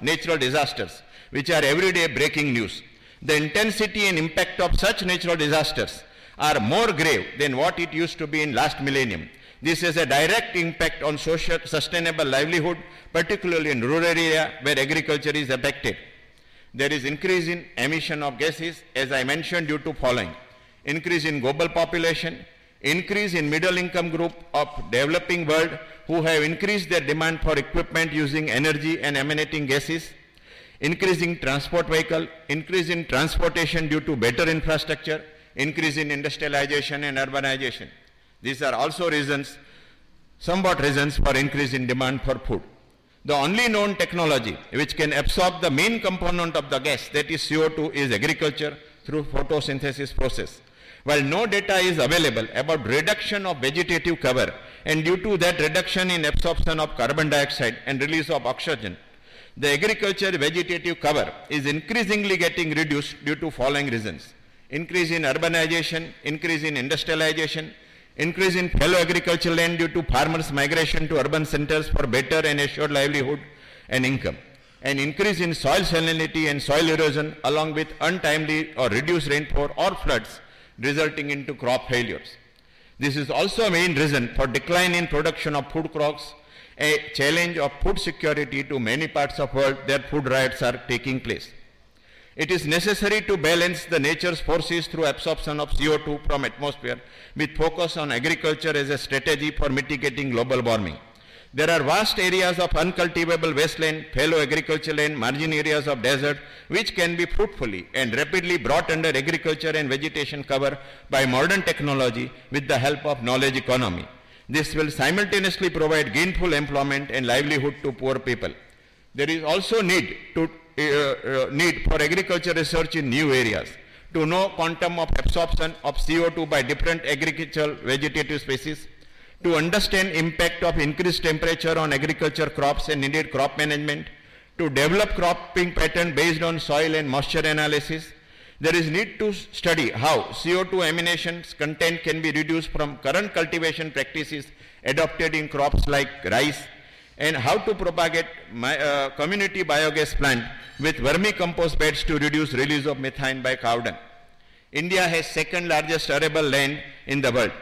natural disasters, which are everyday breaking news. The intensity and impact of such natural disasters are more grave than what it used to be in last millennium. This has a direct impact on social sustainable livelihood, particularly in rural area where agriculture is affected. There is increase in emission of gases, as I mentioned, due to following: increase in global population, increase in middle income group of developing world who have increased their demand for equipment using energy and emanating gases, increasing transport vehicle, increase in transportation due to better infrastructure, increase in industrialization and urbanization. These are also reasons, somewhat reasons for increase in demand for food. The only known technology which can absorb the main component of the gas, that is CO2, is agriculture through photosynthesis process. While no data is available about reduction of vegetative cover, and due to that reduction in absorption of carbon dioxide and release of oxygen, the agriculture vegetative cover is increasingly getting reduced due to following reasons: increase in urbanization, increase in industrialization, increase in fallow agricultural land due to farmers' migration to urban centers for better and assured livelihood and income, and increase in soil salinity and soil erosion along with untimely or reduced rainfall or floods resulting into crop failures. This is also a main reason for decline in production of food crops, a challenge of food security to many parts of the world. Their food riots are taking place. It is necessary to balance the nature's forces through absorption of CO2 from atmosphere with focus on agriculture as a strategy for mitigating global warming. There are vast areas of uncultivable wasteland, fallow agricultural land, margin areas of desert, which can be fruitfully and rapidly brought under agriculture and vegetation cover by modern technology with the help of knowledge economy. This will simultaneously provide gainful employment and livelihood to poor people. There is also need for agriculture research in new areas to know quantum of absorption of CO2 by different agricultural vegetative species, to understand impact of increased temperature on agriculture crops and needed crop management, to develop cropping pattern based on soil and moisture analysis. There is need to study how CO2 emanations content can be reduced from current cultivation practices adopted in crops like rice, and how to propagate community biogas plant with vermicompost beds to reduce release of methane by cow dung. India has second largest arable land in the world.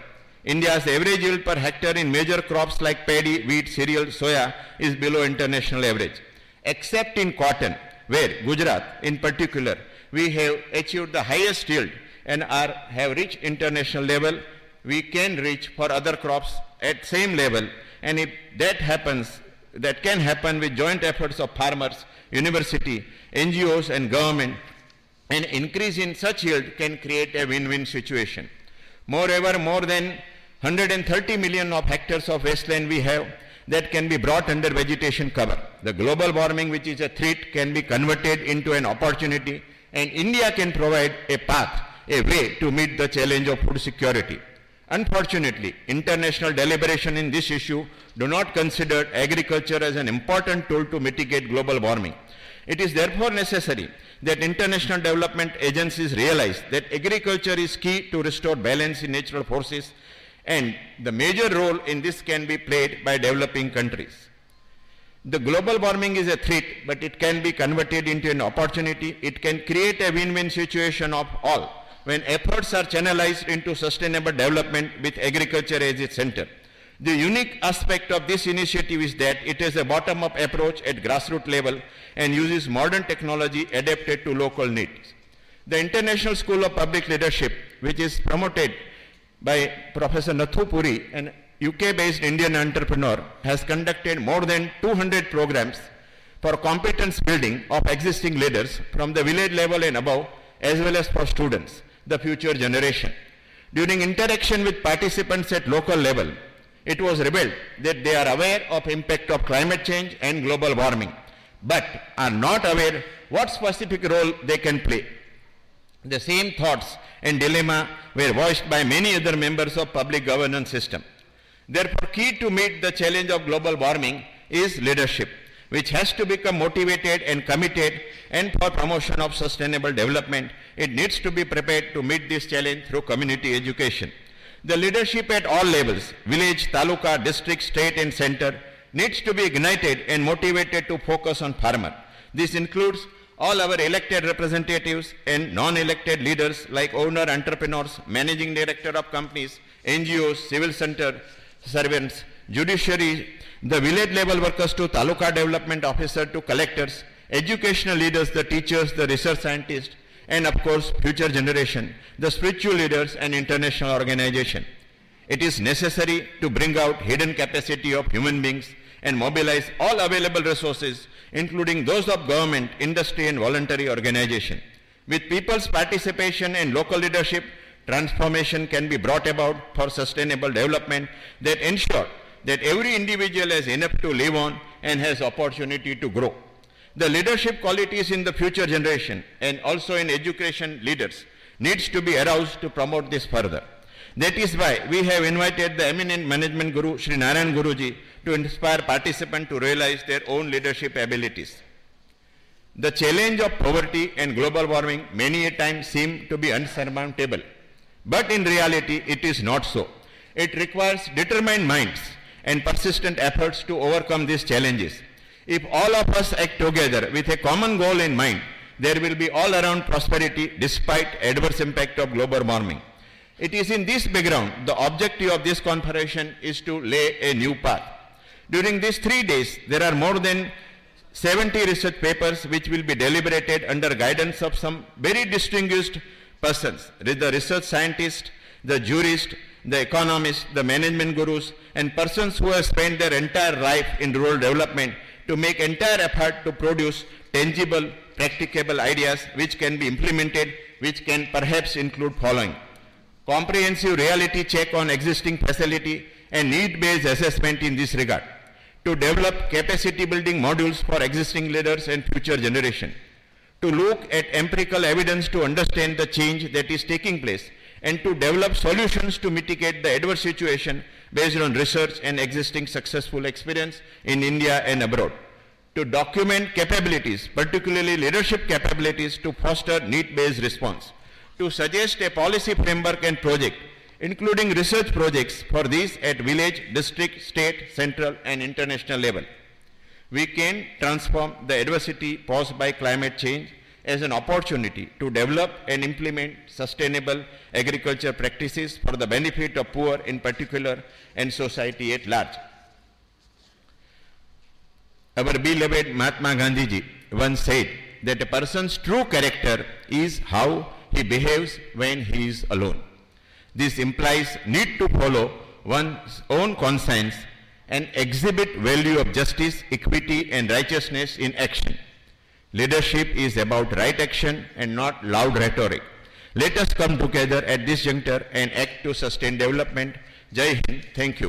India's average yield per hectare in major crops like paddy, wheat, cereal, soya is below international average. Except in cotton, where Gujarat in particular, we have achieved the highest yield and have reached international level. We can reach for other crops at same level, and if that happens, that can happen with joint efforts of farmers, university, NGOs and government. An increase in such yield can create a win-win situation. Moreover, more than 130 million of hectares of wasteland we have that can be brought under vegetation cover. The global warming, which is a threat, can be converted into an opportunity, and India can provide a path, a way to meet the challenge of food security. Unfortunately, international deliberation in this issue do not consider agriculture as an important tool to mitigate global warming. It is therefore necessary that international development agencies realize that agriculture is key to restore balance in natural forces, and the major role in this can be played by developing countries. The global warming is a threat, but it can be converted into an opportunity. It can create a win-win situation of all when efforts are channelized into sustainable development with agriculture as its center. The unique aspect of this initiative is that it is a bottom-up approach at grassroots level and uses modern technology adapted to local needs. The International School of Public Leadership, which is promoted by Professor Nathu Puri, an UK-based Indian entrepreneur, has conducted more than 200 programs for competence building of existing leaders from the village level and above, as well as for students, the future generation. During interaction with participants at local level, it was revealed that they are aware of impact of climate change and global warming, but are not aware what specific role they can play. The same thoughts and dilemma were voiced by many other members of public governance system. Therefore, key to meet the challenge of global warming is leadership, which has to become motivated and committed, and for promotion of sustainable development, it needs to be prepared to meet this challenge through community education. The leadership at all levels, village, taluka, district, state and center, needs to be ignited and motivated to focus on farmer. This includes all our elected representatives and non-elected leaders like owner entrepreneurs, managing director of companies, NGOs, civil center servants, judiciary, the village level workers to taluka development officer to collectors, educational leaders, the teachers, the research scientists, and of course future generation, the spiritual leaders and international organization. It is necessary to bring out hidden capacity of human beings and mobilize all available resources, including those of government, industry and voluntary organization. With people's participation and local leadership, transformation can be brought about for sustainable development that ensure that every individual has enough to live on and has opportunity to grow. The leadership qualities in the future generation and also in education leaders needs to be aroused to promote this further. That is why we have invited the eminent management guru, Sri Narayan Guruji, to inspire participants to realize their own leadership abilities. The challenge of poverty and global warming many a time seem to be unsurmountable, but in reality it is not so. It requires determined minds and persistent efforts to overcome these challenges. If all of us act together with a common goal in mind, there will be all-around prosperity despite adverse impact of global warming. It is in this background, the objective of this conference is to lay a new path. During these 3 days, there are more than 70 research papers which will be deliberated under guidance of some very distinguished persons, the research scientists, the jurists, the economists, the management gurus, and persons who have spent their entire life in rural development to make entire effort to produce tangible, practicable ideas which can be implemented, which can perhaps include following: comprehensive reality check on existing facility and need-based assessment in this regard, to develop capacity building modules for existing leaders and future generation, to look at empirical evidence to understand the change that is taking place, and to develop solutions to mitigate the adverse situation based on research and existing successful experience in India and abroad, to document capabilities, particularly leadership capabilities, to foster need-based response, to suggest a policy framework and project, including research projects for these at village, district, state, central and international level. We can transform the adversity posed by climate change as an opportunity to develop and implement sustainable agriculture practices for the benefit of poor in particular and society at large. Our beloved Mahatma Gandhi ji once said that a person's true character is how he behaves when he is alone. This implies need to follow one's own conscience and exhibit value of justice, equity and righteousness in action. Leadership is about right action and not loud rhetoric. Let us come together at this juncture and act to sustain development. Jai Hind. Thank you.